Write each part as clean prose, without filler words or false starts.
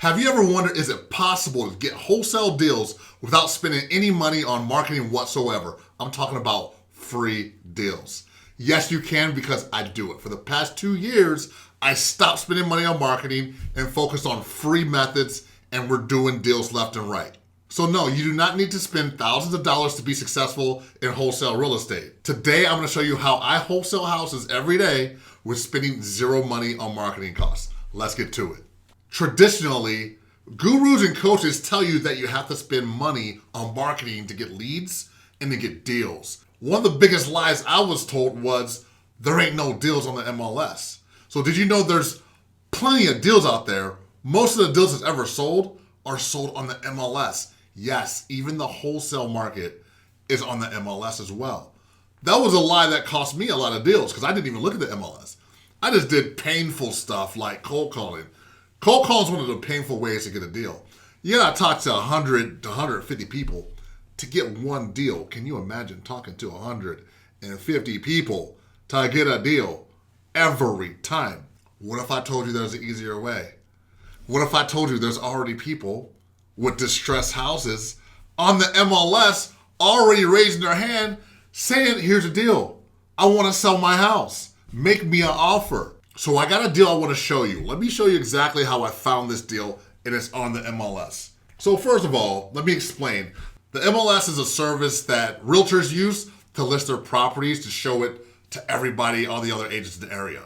Have you ever wondered, is it possible to get wholesale deals without spending any money on marketing whatsoever? I'm talking about free deals. Yes, you can, because I do it. For the past 2 years, I stopped spending money on marketing and focused on free methods, and we're doing deals left and right. So no, you do not need to spend thousands of dollars to be successful in wholesale real estate. Today, I'm gonna show you how I wholesale houses every day with spending zero money on marketing costs. Let's get to it. Traditionally, gurus and coaches tell you that you have to spend money on marketing to get leads and to get deals. One of the biggest lies I was told was there ain't no deals on the MLS. So did you know there's plenty of deals out there? Most of the deals that's ever sold are sold on the MLS. Yes, even the wholesale market is on the MLS as well. That was a lie that cost me a lot of deals because I didn't even look at the MLS. I just did painful stuff like cold calling. Cold calling is one of the painful ways to get a deal. You gotta talk to 100 to 150 people to get one deal. Can you imagine talking to 150 people to get a deal every time? What if I told you there's an easier way? What if I told you there's already people with distressed houses on the MLS already raising their hand saying, here's a deal. I wanna sell my house. Make me an offer. So I got a deal I want to show you. Let me show you exactly how I found this deal, and it's on the MLS. So first of all, let me explain. The MLS is a service that realtors use to list their properties to show it to everybody, all the other agents in the area.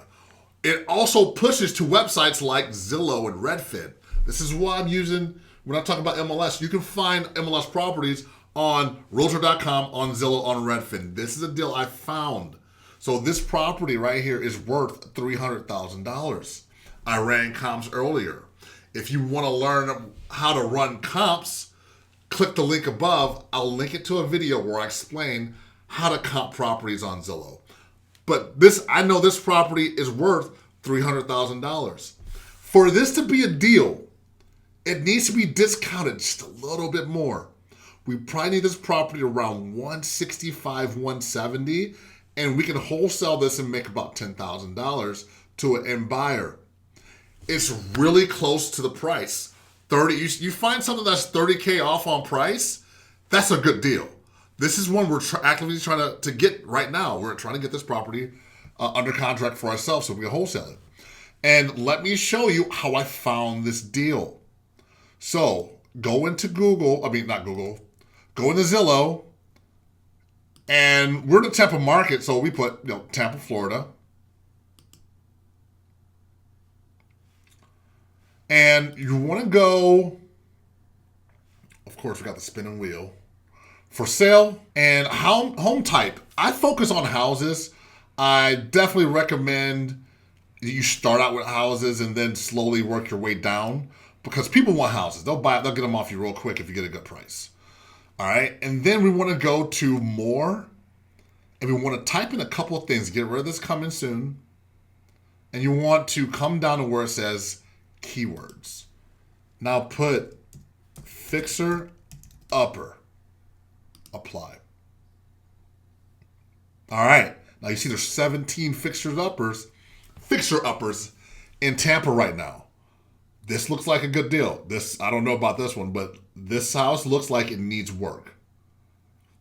It also pushes to websites like Zillow and Redfin. This is what I'm using when I talk about MLS. You can find MLS properties on Realtor.com, on Zillow, on Redfin. This is a deal I found. So this property right here is worth $300,000. I ran comps earlier. If you want to learn how to run comps, click the link above. I'll link it to a video where I explain how to comp properties on Zillow. But I know this property is worth $300,000. For this to be a deal, it needs to be discounted just a little bit more. We probably need this property around $165,000, $170,000. And we can wholesale this and make about $10,000 to an end buyer. It's really close to the price. You find something that's $30K off on price, that's a good deal. This is one we're actively trying to get right now. We're trying to get this property under contract for ourselves so we can wholesale it. And let me show you how I found this deal. So go into go into Zillow. And we're the Tampa market, so we put Tampa, Florida. And you want to go, of course, we got the spinning wheel. For sale and home type. I focus on houses. I definitely recommend you start out with houses and then slowly work your way down because people want houses. They'll get them off you real quick if you get a good price. All right, and then we want to go to more, and we want to type in a couple of things. Get rid of this coming soon, and you want to come down to where it says keywords. Now put fixer upper, apply. All right, now you see there's 17 fixer uppers in Tampa right now. This looks like a good deal. I don't know about this one, but this house looks like it needs work.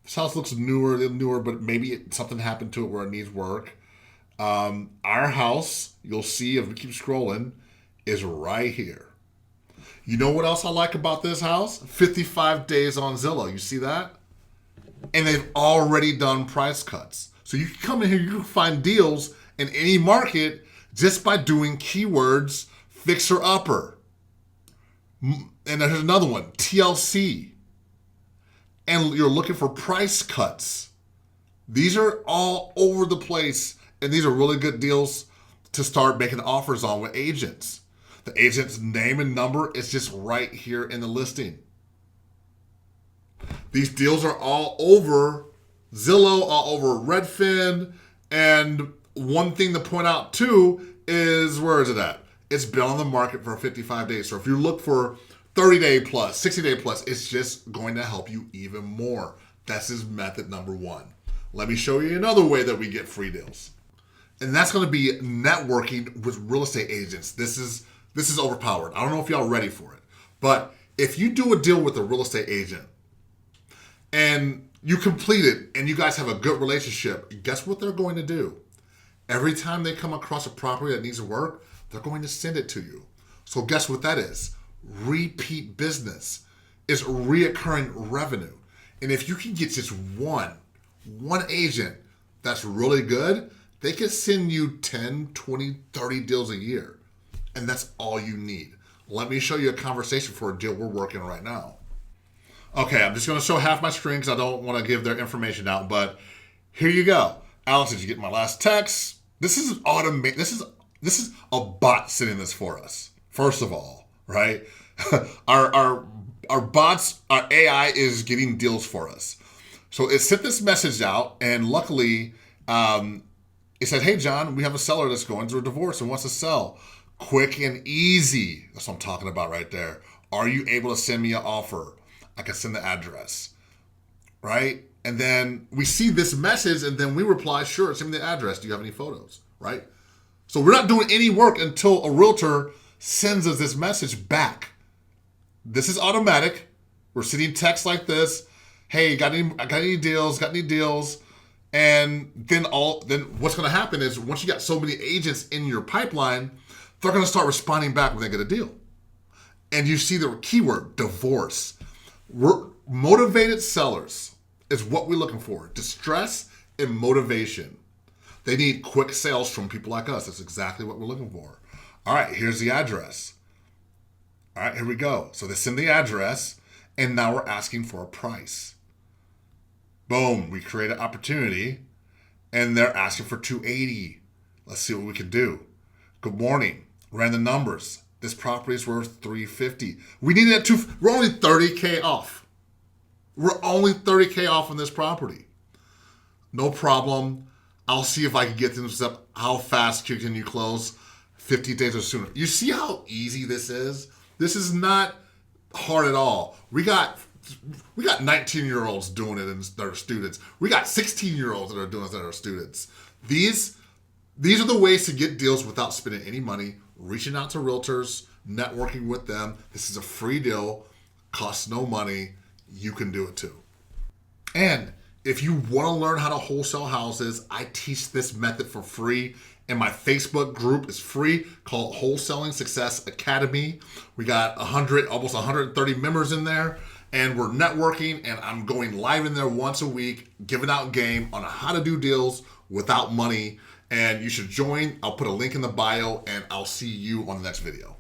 This house looks newer, but maybe something happened to it where it needs work. Our house, you'll see if we keep scrolling, is right here. You know what else I like about this house? 55 days on Zillow. You see that? And they've already done price cuts. So you can come in here, you can find deals in any market just by doing keywords fixer upper. And there's another one, TLC. And you're looking for price cuts. These are all over the place, and these are really good deals to start making offers on with agents. The agent's name and number is just right here in the listing. These deals are all over Zillow, all over Redfin, and one thing to point out too is, where is it at? It's been on the market for 55 days. So if you look for 30-day plus, 60-day plus, it's just going to help you even more. That's his method number one. Let me show you another way that we get free deals. And that's going to be networking with real estate agents. This is overpowered. I don't know if y'all are ready for it. But if you do a deal with a real estate agent and you complete it and you guys have a good relationship, guess what they're going to do? Every time they come across a property that needs work, they're going to send it to you. So guess what that is? Repeat business. It's reoccurring revenue. And if you can get just one agent that's really good, they can send you 10, 20, 30 deals a year. And that's all you need. Let me show you a conversation for a deal we're working right now. Okay, I'm just going to show half my screen because I don't want to give their information out, but here you go. Alex, did you get my last text? This is automated. This is a bot sending this for us. First of all, right? Our bots, our AI is getting deals for us. So it sent this message out, and luckily, it said, "Hey John, we have a seller that's going through a divorce and wants to sell. Quick and easy." That's what I'm talking about right there. Are you able to send me an offer? I can send the address, right? And then we see this message, and then we reply, "Sure, send me the address. Do you have any photos?" Right? So we're not doing any work until a realtor sends us this message back. This is automatic. We're sending texts like this. "Hey, got any deals? Got any deals?" And then what's going to happen is once you got so many agents in your pipeline, they're going to start responding back when they get a deal. And you see the keyword, divorce. Motivated sellers is what we're looking for. Distress and motivation. They need quick sales from people like us. That's exactly what we're looking for. All right, here's the address. All right, here we go. So they send the address, and now we're asking for a price. Boom, we create an opportunity, and they're asking for $280. Let's see what we can do. Good morning. Ran the numbers. This property is worth $350. We need it at we're only $30K off. We're only $30K off on this property. No problem. I'll see if I can get them up. How fast can you close? 50 days or sooner. You see how easy this is? This is not hard at all. We got 19-year-olds doing it that are students. We got 16-year-olds that are doing it that are students. These are the ways to get deals without spending any money, reaching out to realtors, networking with them. This is a free deal, costs no money. You can do it too. And if you want to learn how to wholesale houses, I teach this method for free. And my Facebook group is free, called Wholesaling Success Academy. We got almost 130 members in there, and we're networking, and I'm going live in there once a week, giving out game on how to do deals without money. And you should join. I'll put a link in the bio, and I'll see you on the next video.